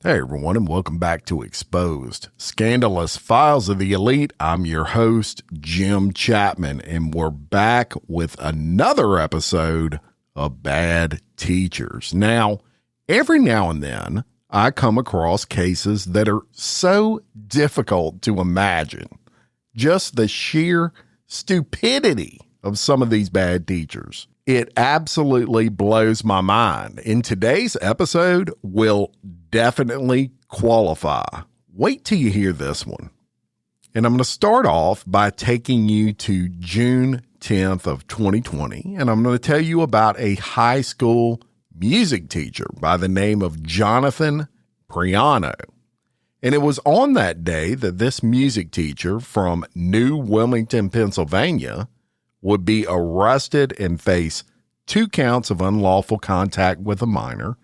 Hey everyone, and welcome back to Exposed, Scandalous Files of the Elite. I'm your host, Jim Chapman, and we're back with another episode of Bad Teachers. Now, every now and then, I come across cases that are so difficult to imagine. Just the sheer stupidity of some of these bad teachers. It absolutely blows my mind. In today's episode, we'll definitely qualify. Wait till you hear this one. And I'm going to start off by taking you to June 10th of 2020, and I'm going to tell you about a high school music teacher by the name of Jonathan Priano. And it was on that day that this music teacher from New Wilmington, Pennsylvania, would be arrested and face 2 counts of unlawful contact with a minor,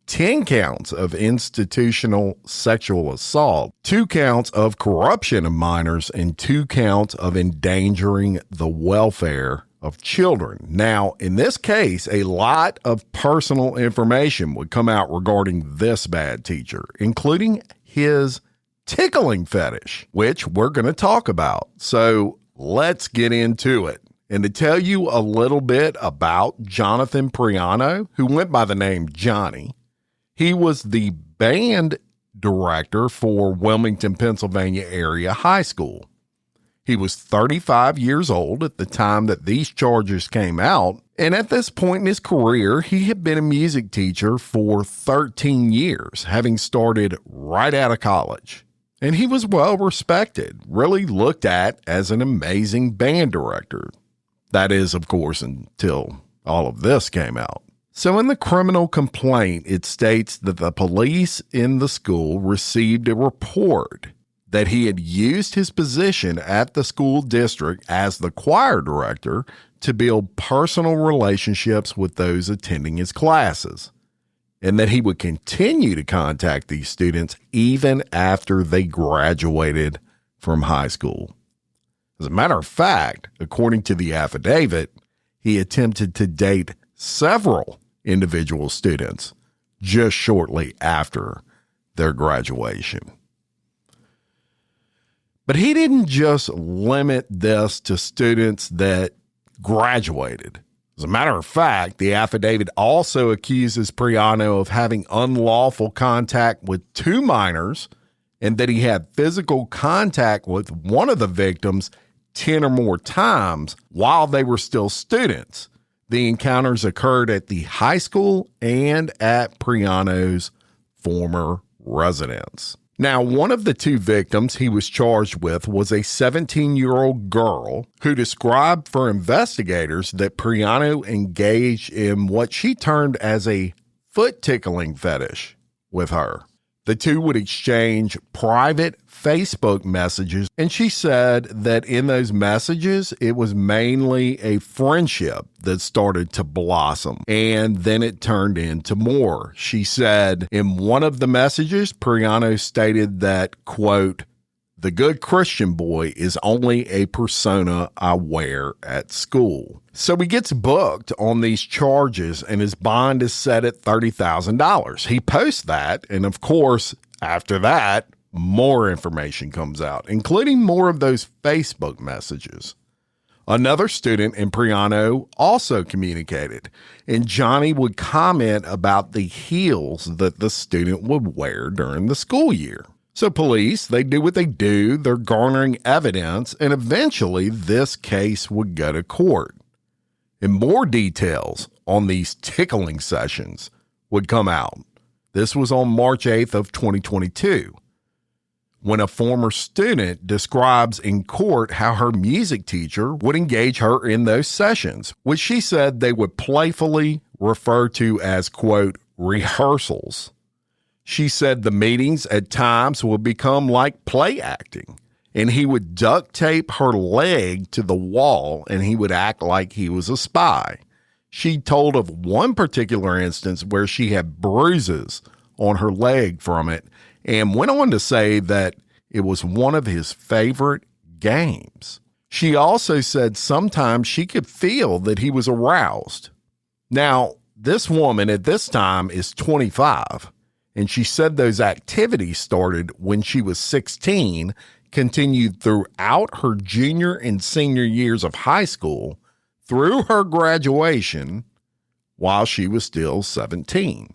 10 counts of institutional sexual assault, 2 counts of corruption of minors, and 2 counts of endangering the welfare of children. Now, in this case, a lot of personal information would come out regarding this bad teacher, including his tickling fetish, which we're going to talk about. So let's get into it. And to tell you a little bit about Jonathan Priano, who went by the name Johnny, he was the band director for Wilmington, Pennsylvania area high school. He was 35 years old at the time that these charges came out, and at this point in his career, he had been a music teacher for 13 years, having started right out of college. And he was well respected, really looked at as an amazing band director. That is, of course, until all of this came out. So in the criminal complaint, it states that the police in the school received a report that he had used his position at the school district as the choir director to build personal relationships with those attending his classes, and that he would continue to contact these students even after they graduated from high school. As a matter of fact, according to the affidavit, he attempted to date several individual students just shortly after their graduation. But he didn't just limit this to students that graduated. As a matter of fact, the affidavit also accuses Priano of having unlawful contact with 2 minors and that he had physical contact with one of the victims 10 or more times while they were still students. The encounters occurred at the high school and at Priano's former residence. Now, one of the 2 victims he was charged with was a 17-year-old girl who described for investigators that Priano engaged in what she termed as a foot tickling fetish with her. The 2 would exchange private Facebook messages, and she said that in those messages, it was mainly a friendship that started to blossom, and then it turned into more. She said in one of the messages, Priano stated that, quote, "The good Christian boy is only a persona I wear at school." So he gets booked on these charges and his bond is set at $30,000. He posts that, and of course, after that, more information comes out, including more of those Facebook messages. Another student in Priano also communicated, and Johnny would comment about the heels that the student would wear during the school year. So police, they do what they do. They're garnering evidence, and eventually this case would go to court. And more details on these tickling sessions would come out. This was on March 8th of 2022, when a former student describes in court how her music teacher would engage her in those sessions, which she said they would playfully refer to as, quote, rehearsals. She said the meetings at times would become like play acting, and he would duct tape her leg to the wall and he would act like he was a spy. She told of one particular instance where she had bruises on her leg from it and went on to say that it was one of his favorite games. She also said sometimes she could feel that he was aroused. Now, this woman at this time is 25, And she said those activities started when she was 16, continued throughout her junior and senior years of high school, through her graduation, while she was still 17.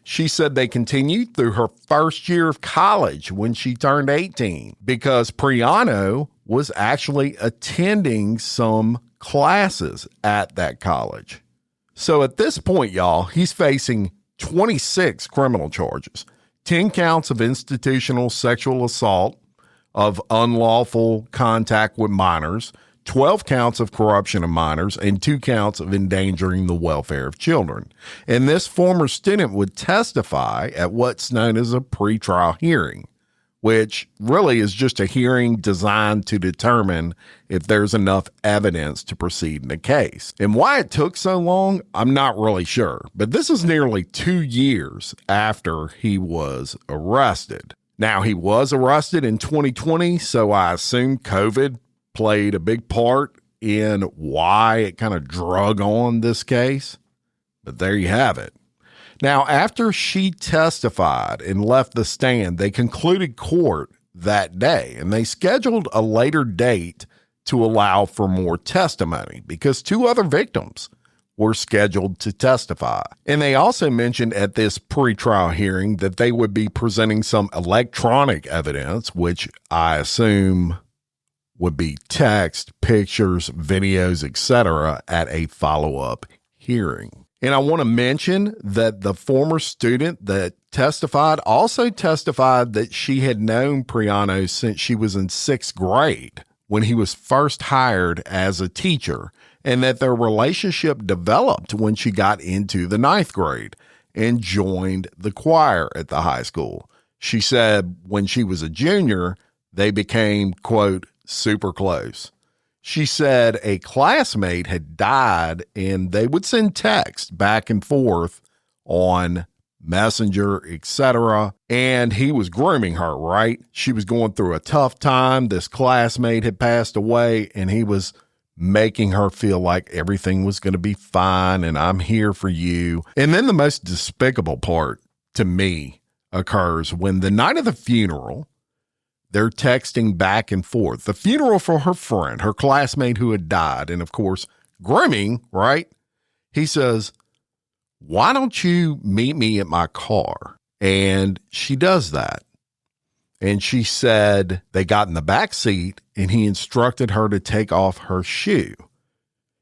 She said they continued through her first year of college when she turned 18, because Priano was actually attending some classes at that college. So at this point, y'all, he's facing 26 criminal charges, 10 counts of institutional sexual assault, of unlawful contact with minors, 12 counts of corruption of minors, and 2 counts of endangering the welfare of children. And this former student would testify at what's known as a pretrial hearing, which really is just a hearing designed to determine if there's enough evidence to proceed in the case. And why it took so long, I'm not really sure. But this is nearly 2 years after he was arrested. Now, he was arrested in 2020, so I assume COVID played a big part in why it kind of drug on this case. But there you have it. Now, after she testified and left the stand, they concluded court that day, and they scheduled a later date to allow for more testimony because 2 other victims were scheduled to testify. And they also mentioned at this pretrial hearing that they would be presenting some electronic evidence, which I assume would be text, pictures, videos, etc., at a follow-up hearing. And I want to mention that the former student that testified also testified that she had known Priano since she was in 6th grade when he was first hired as a teacher, and that their relationship developed when she got into the 9th grade and joined the choir at the high school. She said when she was a junior, they became, quote, super close. She said a classmate had died and they would send text back and forth on Messenger, etc. And he was grooming her, right? She was going through a tough time. This classmate had passed away and he was making her feel like everything was going to be fine and I'm here for you. And then the most despicable part to me occurs when the night of the funeral, they're texting back and forth. The funeral for her friend, her classmate who had died, and of course, grooming, right? He says, "Why don't you meet me at my car?" And she does that. And she said they got in the back seat and he instructed her to take off her shoe.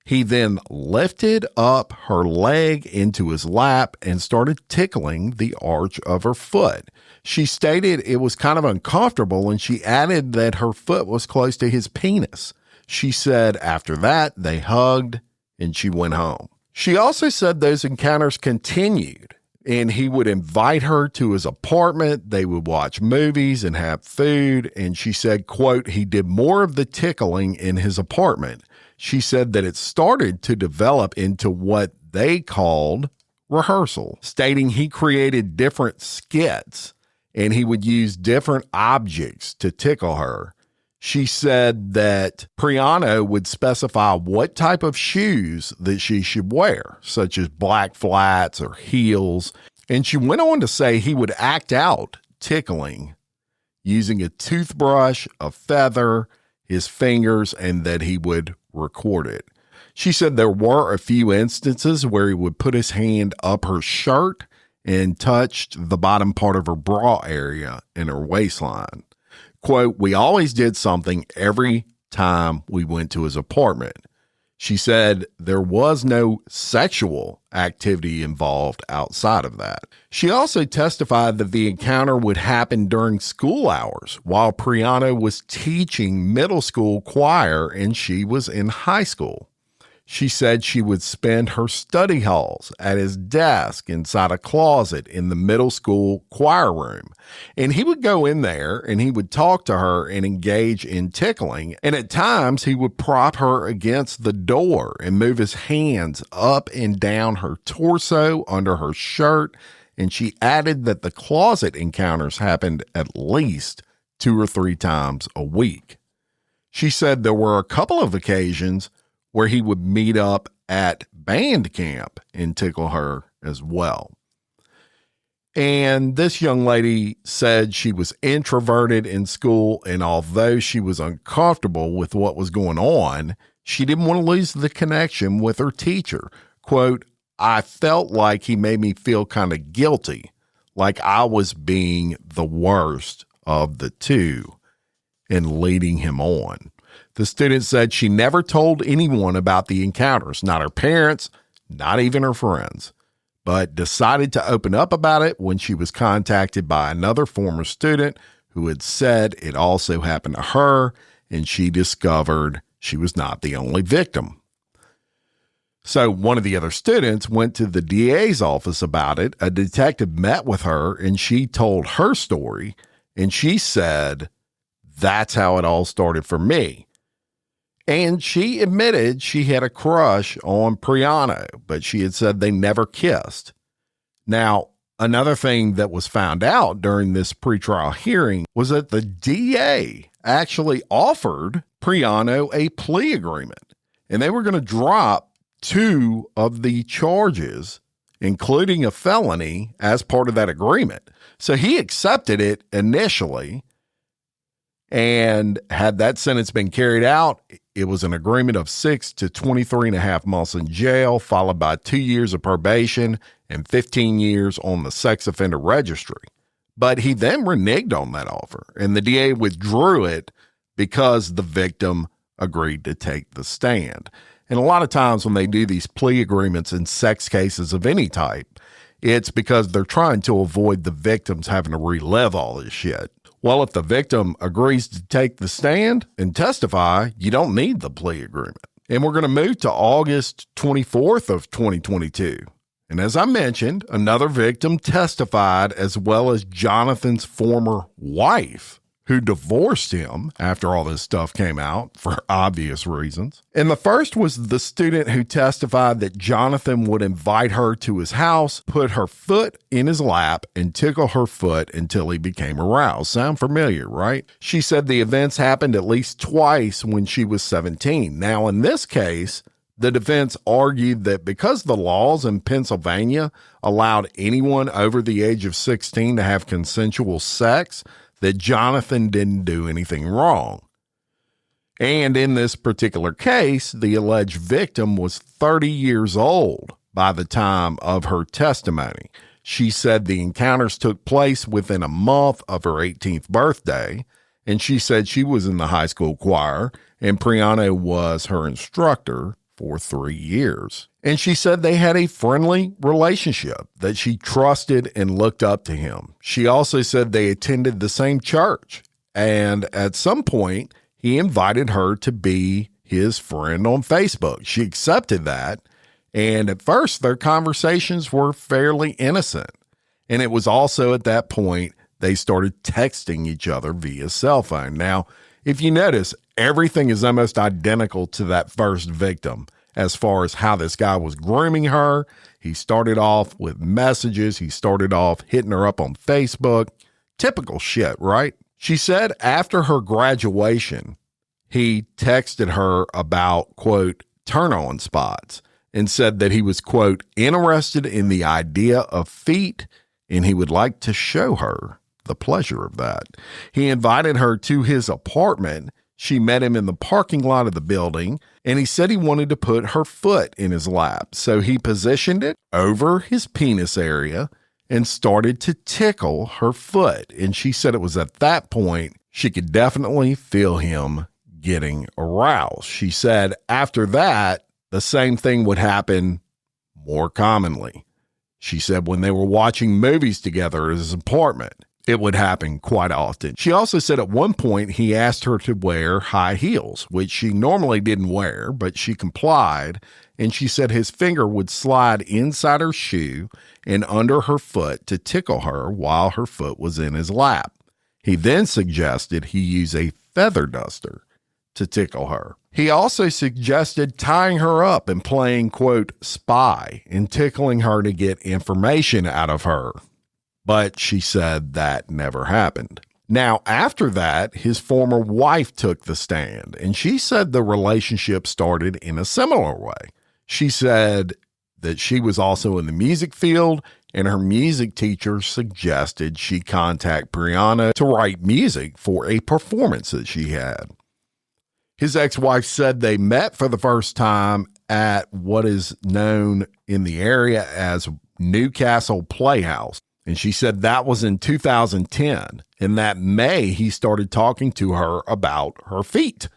He then lifted up her leg into his lap and started tickling the arch of her foot. She stated it was kind of uncomfortable, and she added that her foot was close to his penis. She said after that, they hugged and she went home. She also said those encounters continued, and he would invite her to his apartment. They would watch movies and have food. And she said, quote, he did more of the tickling in his apartment. She said that it started to develop into what they called rehearsal, stating he created different skits and he would use different objects to tickle her. She said that Priano would specify what type of shoes that she should wear, such as black flats or heels. And she went on to say he would act out tickling using a toothbrush, a feather, his fingers, and that he would record it. She said there were a few instances where he would put his hand up her shirt and touched the bottom part of her bra area and her waistline. Quote, we always did something every time we went to his apartment. She said there was no sexual activity involved outside of that. She also testified that the encounter would happen during school hours while Priano was teaching middle school choir and she was in high school. She said she would spend her study halls at his desk inside a closet in the middle school choir room. And he would go in there and he would talk to her and engage in tickling. And at times he would prop her against the door and move his hands up and down her torso under her shirt. And she added that the closet encounters happened at least 2 or 3 times a week. She said there were a couple of occasions where he would meet up at band camp and tickle her as well. And this young lady said she was introverted in school, and although she was uncomfortable with what was going on, she didn't want to lose the connection with her teacher. Quote, I felt like he made me feel kind of guilty, like I was being the worst of the two and leading him on. The student said she never told anyone about the encounters, not her parents, not even her friends, but decided to open up about it when she was contacted by another former student who had said it also happened to her, and she discovered she was not the only victim. So one of the other students went to the DA's office about it. A detective met with her, and she told her story, and she said, that's how it all started for me. And she admitted she had a crush on Priano, but she had said they never kissed. Now, another thing that was found out during this pretrial hearing was that the DA actually offered Priano a plea agreement, and they were going to drop 2 of the charges, including a felony, as part of that agreement. So he accepted it initially, and had that sentence been carried out, it was an agreement of 6 to 23 and a half months in jail, followed by 2 years of probation and 15 years on the sex offender registry. But he then reneged on that offer, and the DA withdrew it because the victim agreed to take the stand. And a lot of times when they do these plea agreements in sex cases of any type, it's because they're trying to avoid the victims having to relive all this shit. Well, if the victim agrees to take the stand and testify, you don't need the plea agreement. And we're going to move to August 24th of 2022. And as I mentioned, another victim testified, as well as Jonathan's former wife, who divorced him after all this stuff came out for obvious reasons. And the first was the student who testified that Jonathan would invite her to his house, put her foot in his lap, and tickle her foot until he became aroused. Sound familiar, right? She said the events happened at least twice when she was 17. Now, in this case, the defense argued that because the laws in Pennsylvania allowed anyone over the age of 16 to have consensual sex, that Jonathan didn't do anything wrong. And in this particular case, the alleged victim was 30 years old by the time of her testimony. She said the encounters took place within a month of her 18th birthday, and she said she was in the high school choir, and Priano was her instructor for 3 years. And she said they had a friendly relationship, that she trusted and looked up to him. She also said they attended the same church, and at some point, he invited her to be his friend on Facebook. She accepted that, and at first, their conversations were fairly innocent. And it was also at that point they started texting each other via cell phone. Now, if you notice, everything is almost identical to that first victim as far as how this guy was grooming her. He started off with messages. He started off hitting her up on Facebook. Typical shit, right? She said after her graduation, he texted her about, quote, turn-on spots, and said that he was, quote, interested in the idea of feet, and he would like to show her the pleasure of that. He invited her to his apartment. She met him in the parking lot of the building, and he said he wanted to put her foot in his lap. So he positioned it over his penis area and started to tickle her foot. And she said it was at that point she could definitely feel him getting aroused. She said after that, the same thing would happen more commonly. She said when they were watching movies together at his apartment, it would happen quite often. She also said at one point he asked her to wear high heels, which she normally didn't wear, but she complied. And she said his finger would slide inside her shoe and under her foot to tickle her while her foot was in his lap. He then suggested he use a feather duster to tickle her. He also suggested tying her up and playing, quote, spy and tickling her to get information out of her. But she said that never happened. Now, after that, his former wife took the stand, and she said the relationship started in a similar way. She said that she was also in the music field, and her music teacher suggested she contact Priano to write music for a performance that she had. His ex-wife said they met for the first time at what is known in the area as Newcastle Playhouse. And she said that was in 2010. In that May, he started talking to her about her feet.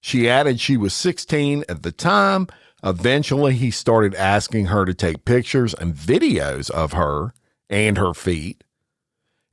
She added she was 16 at the time. Eventually, he started asking her to take pictures and videos of her and her feet.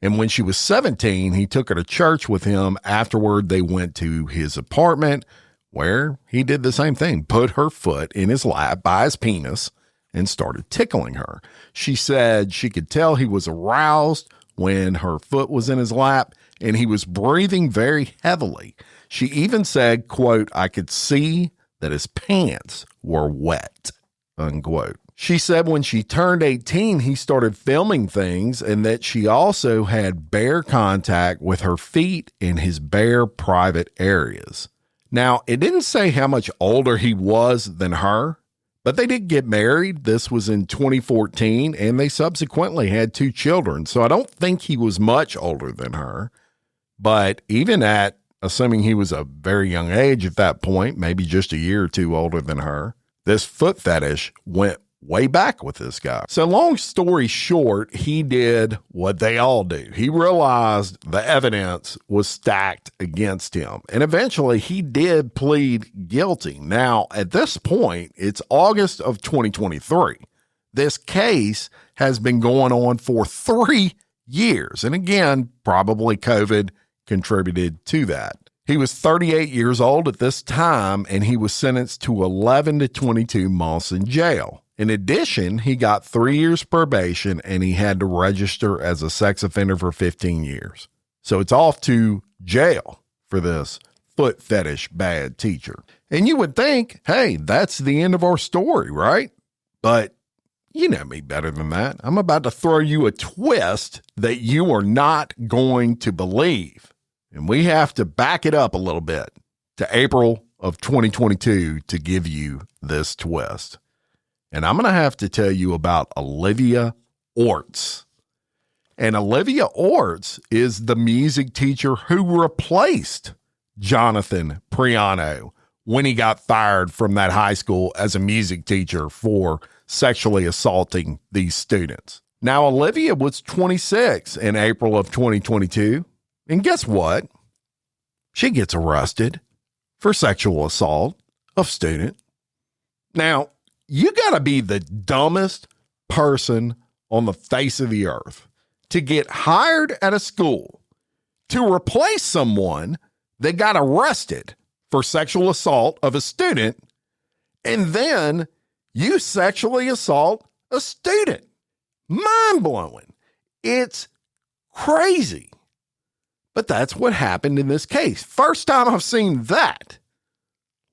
And when she was 17, he took her to church with him. Afterward, they went to his apartment where he did the same thing, put her foot in his lap by his penis and started tickling her. She said she could tell he was aroused when her foot was in his lap and he was breathing very heavily. She even said, quote, "I could see that his pants were wet," unquote. She said when she turned 18, he started filming things and that she also had bare contact with her feet in his bare private areas. Now, it didn't say how much older he was than her, but they did get married. This was in 2014, and they subsequently had 2 children. So I don't think he was much older than her. But even at, assuming he was a very young age at that point, maybe just a year or 2 older than her, this foot fetish went way back with this guy. So long story short, he did what they all do. He realized the evidence was stacked against him, and eventually he did plead guilty. Now, at this point, it's August of 2023. This case has been going on for 3 years. And again, probably COVID contributed to that. He was 38 years old at this time, and he was sentenced to 11 to 22 months in jail. In addition, he got 3 years probation, and he had to register as a sex offender for 15 years. So it's off to jail for this foot fetish bad teacher. And you would think, hey, that's the end of our story, right? But you know me better than that. I'm about to throw you a twist that you are not going to believe. And we have to back it up a little bit to April of 2022 to give you this twist. And I'm going to have to tell you about Olivia Ortz. And Olivia Ortz is the music teacher who replaced Jonathan Priano when he got fired from that high school as a music teacher for sexually assaulting these students. Now, Olivia was 26 in April of 2022. And guess what? She gets arrested for sexual assault of student. Now, you got to be the dumbest person on the face of the earth to get hired at a school to replace someone that got arrested for sexual assault of a student, and then you sexually assault a student. Mind-blowing. It's crazy. But that's what happened in this case. First time I've seen that.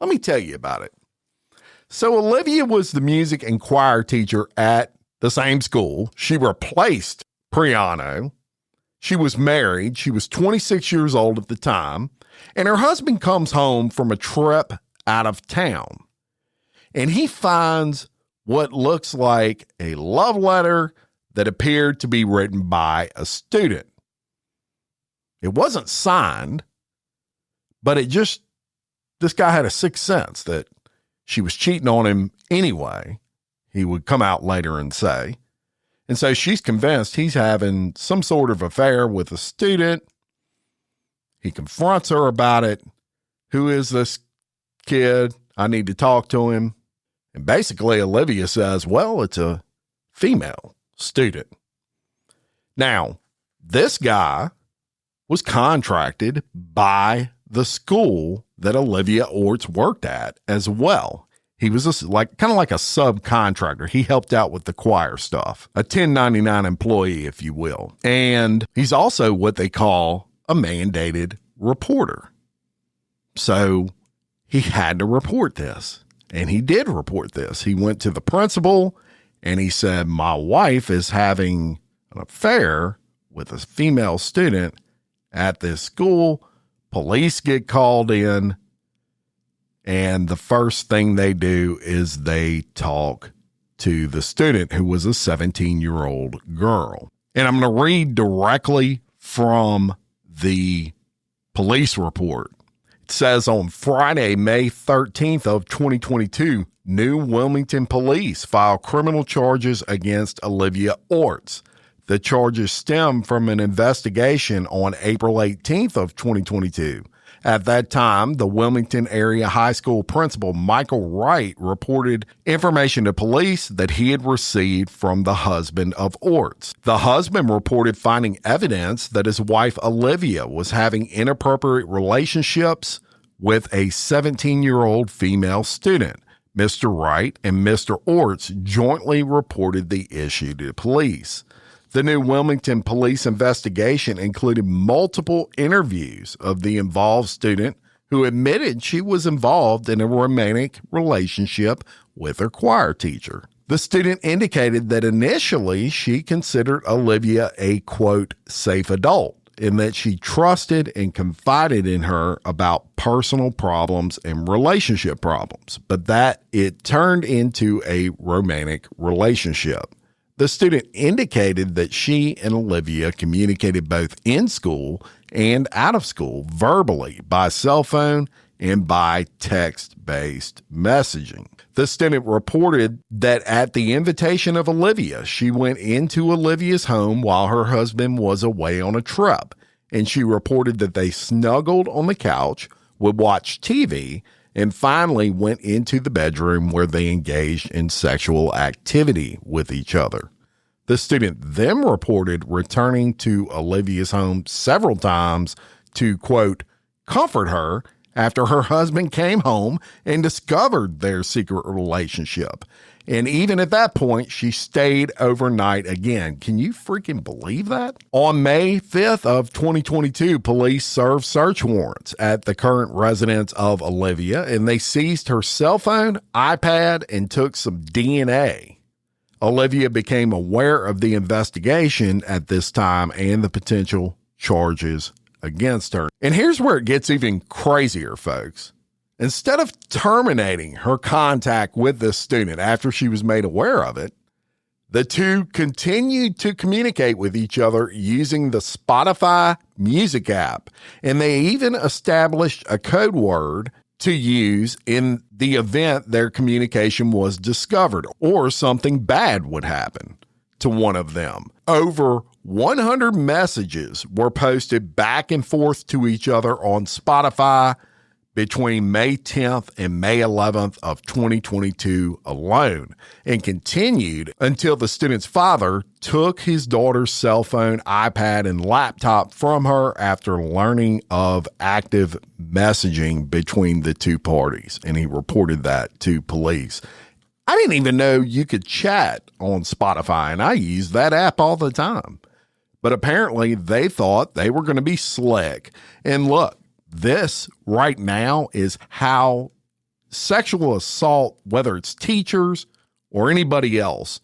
Let me tell you about it. So Olivia was the music and choir teacher at the same school. She replaced Priano. She was married. She was 26 years old at the time. And her husband comes home from a trip out of town. And he finds what looks like a love letter that appeared to be written by a student. It wasn't signed, but this guy had a sixth sense that she was cheating on him anyway, he would come out later and say. And so she's convinced he's having some sort of affair with a student. He confronts her about it. Who is this kid? I need to talk to him. And basically Olivia says, well, it's a female student. Now, this guy was contracted by the school that Olivia Ortz worked at as well. He was kind of like a subcontractor. He helped out with the choir stuff, a 1099 employee, if you will. And he's also what they call a mandated reporter. So he had to report this, and he did report this. He went to the principal and he said, my wife is having an affair with a female student at this school. Police get called in, and the first thing they do is they talk to the student, who was a 17-year-old girl. And I'm going to read directly from the police report. It says, on Friday, May 13th of 2022, New Wilmington police filed criminal charges against Olivia Ortz. The charges stem from an investigation on April 18th of 2022. At that time, the Wilmington area high school principal, Michael Wright, reported information to police that he had received from the husband of Ortz. The husband reported finding evidence that his wife, Olivia, was having inappropriate relationships with a 17-year-old female student. Mr. Wright and Mr. Ortz jointly reported the issue to police. The New Wilmington police investigation included multiple interviews of the involved student, who admitted she was involved in a romantic relationship with her choir teacher. The student indicated that initially she considered Olivia a, quote, safe adult, and that she trusted and confided in her about personal problems and relationship problems, but that it turned into a romantic relationship. The student indicated that she and Olivia communicated both in school and out of school verbally, by cell phone, and by text-based messaging. The student reported that at the invitation of Olivia, she went into Olivia's home while her husband was away on a trip, and she reported that they snuggled on the couch, would watch TV, and finally went into the bedroom where they engaged in sexual activity with each other. The student then reported returning to Olivia's home several times to, quote, comfort her after her husband came home and discovered their secret relationship. And even at that point, she stayed overnight again. Can you freaking believe that? On May 5th of 2022, police served search warrants at the current residence of Olivia, and they seized her cell phone, iPad, and took some DNA. Olivia became aware of the investigation at this time and the potential charges against her. And here's where it gets even crazier, folks. Instead of terminating her contact with this student after she was made aware of it, the two continued to communicate with each other using the Spotify music app, and they even established a code word to use in the event their communication was discovered or something bad would happen to one of them. Over 100 messages were posted back and forth to each other on Spotify between May 10th and May 11th of 2022 alone, and continued until the student's father took his daughter's cell phone, iPad, and laptop from her after learning of active messaging between the two parties, and he reported that to police. I didn't even know you could chat on Spotify, and I use that app all the time. But apparently they thought they were going to be slick. And look, this right now is how sexual assault, whether it's teachers or anybody else,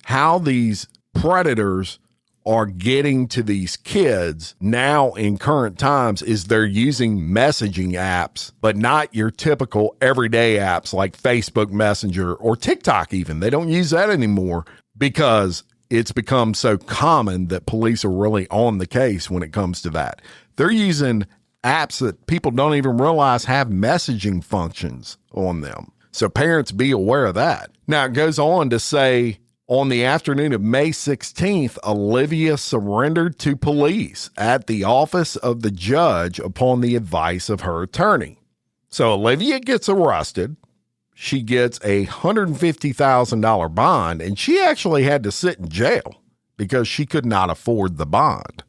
how these predators are getting to these kids now in current times is they're using messaging apps, but not your typical everyday apps like Facebook Messenger or TikTok even. They don't use that anymore because it's become so common that police are really on the case when it comes to that. They're using apps that people don't even realize have messaging functions on them. So parents, be aware of that. Now, it goes on to say, on the afternoon of May 16th, Olivia surrendered to police at the office of the judge upon the advice of her attorney. So Olivia gets arrested. She gets a $150,000 bond, and she actually had to sit in jail because she could not afford the bond.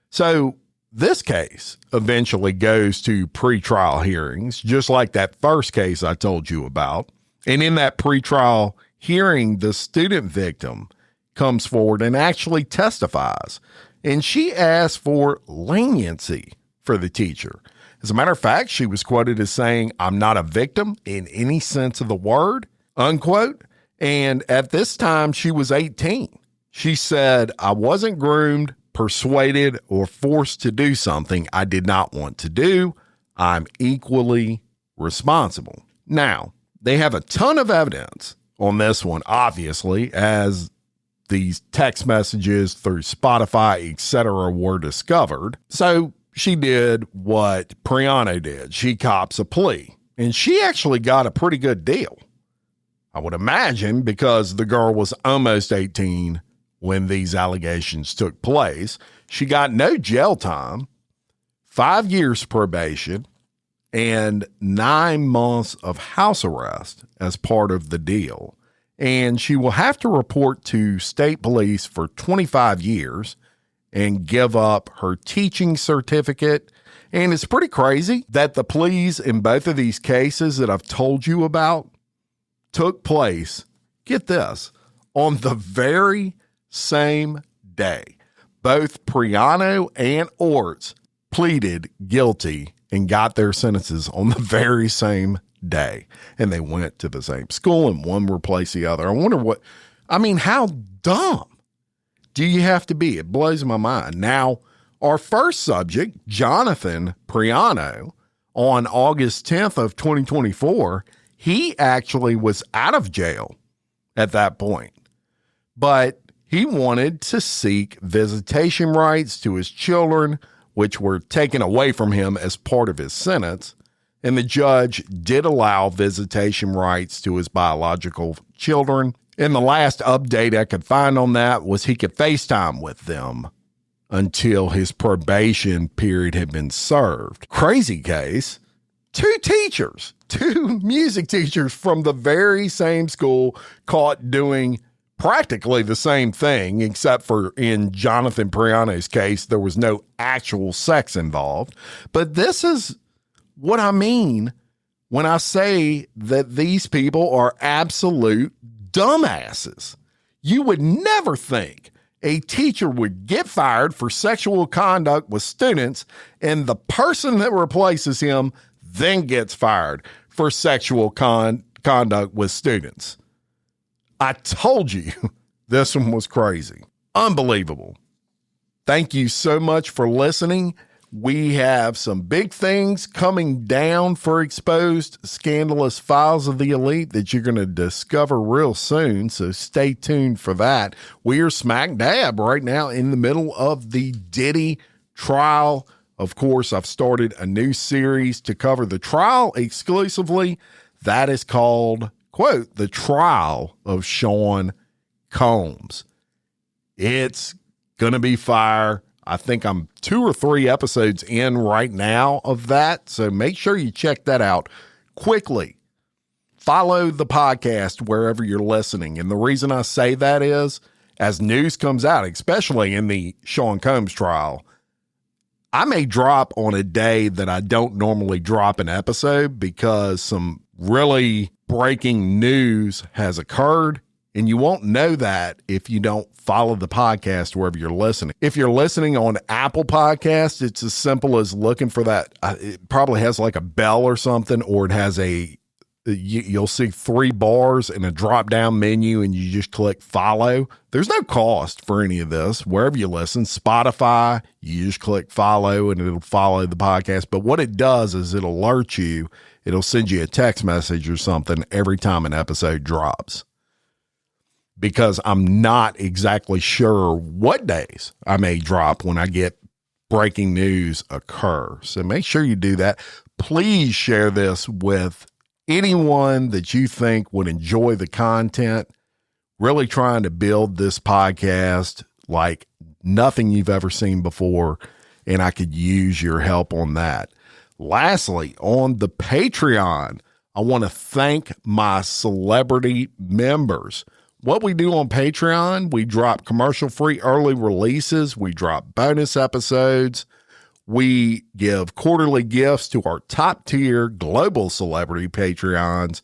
So this case eventually goes to pretrial hearings, just like that first case I told you about. And in that pretrial hearing, the student victim comes forward and actually testifies. And she asked for leniency for the teacher. As a matter of fact, she was quoted as saying, "I'm not a victim in any sense of the word," unquote. And at this time, she was 18. She said, "I wasn't groomed, persuaded, or forced to do something I did not want to do. I'm equally responsible." Now, they have a ton of evidence on this one, obviously, as these text messages through Spotify, etc., were discovered. So she did what Priano did. She cops a plea, and she actually got a pretty good deal, I would imagine, because the girl was almost 18 when these allegations took place. She got no jail time, 5 years probation, and 9 months of house arrest as part of the deal. And she will have to report to state police for 25 years and give up her teaching certificate. And it's pretty crazy that the pleas in both of these cases that I've told you about took place, get this, on the very same day. Both Priano and Ortz pleaded guilty and got their sentences on the very same day. And they went to the same school, and one replaced the other. I wonder how dumb do you have to be? It blows my mind. Now, our first subject, Jonathan Priano, on August 10th of 2024, he actually was out of jail at that point, but he wanted to seek visitation rights to his children, which were taken away from him as part of his sentence. And the judge did allow visitation rights to his biological children. And the last update I could find on that was he could FaceTime with them until his probation period had been served. Crazy case. Two music teachers from the very same school caught doing practically the same thing, except for in Jonathan Priano's case, there was no actual sex involved. But this is what I mean when I say that these people are absolute dumbasses. You would never think a teacher would get fired for sexual conduct with students, and the person that replaces him then gets fired for sexual conduct with students. I told you this one was crazy. Unbelievable. Thank you so much for listening. We have some big things coming down for Exposed Scandalous Files of the Elite that you're going to discover real soon, so stay tuned for that. We are smack dab right now in the middle of the Diddy trial. Of course, I've started a new series to cover the trial exclusively. That is called, quote, The Trial of Sean Combs. It's going to be fire. I think I'm 2 or 3 episodes in right now of that, so make sure you check that out quickly. Follow the podcast wherever you're listening. And the reason I say that is, as news comes out, especially in the Sean Combs trial, I may drop on a day that I don't normally drop an episode because some really breaking news has occurred. And you won't know that if you don't follow the podcast wherever you're listening. If you're listening on Apple Podcasts, it's as simple as looking for that. It probably has like a bell or something, or it has you'll see 3 bars in a drop down menu and you just click follow. There's no cost for any of this. Wherever you listen, Spotify, you just click follow and it'll follow the podcast. But what it does is it'll alert you. It'll send you a text message or something every time an episode drops, because I'm not exactly sure what days I may drop when I get breaking news occur. So make sure you do that. Please share this with anyone that you think would enjoy the content. Really trying to build this podcast like nothing you've ever seen before, and I could use your help on that. Lastly, on the Patreon, I want to thank my celebrity members. What we do on Patreon, we drop commercial-free early releases. We drop bonus episodes. We give quarterly gifts to our top-tier global celebrity Patreons,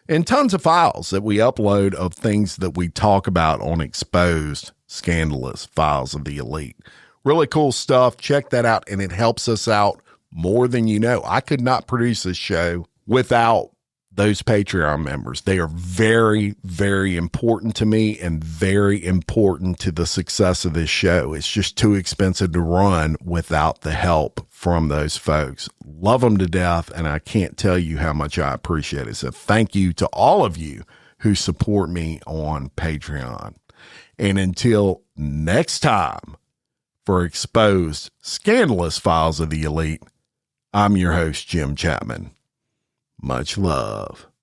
and tons of files that we upload of things that we talk about on Exposed Scandalous Files of the Elite. Really cool stuff. Check that out, and it helps us out more than you know. I could not produce this show without those Patreon members. They are very, very important to me and very important to the success of this show. It's just too expensive to run without the help from those folks. Love them to death, and I can't tell you how much I appreciate it. So thank you to all of you who support me on Patreon. And until next time, for Exposed Scandalous Files of the Elite, I'm your host, Jim Chapman. Much love.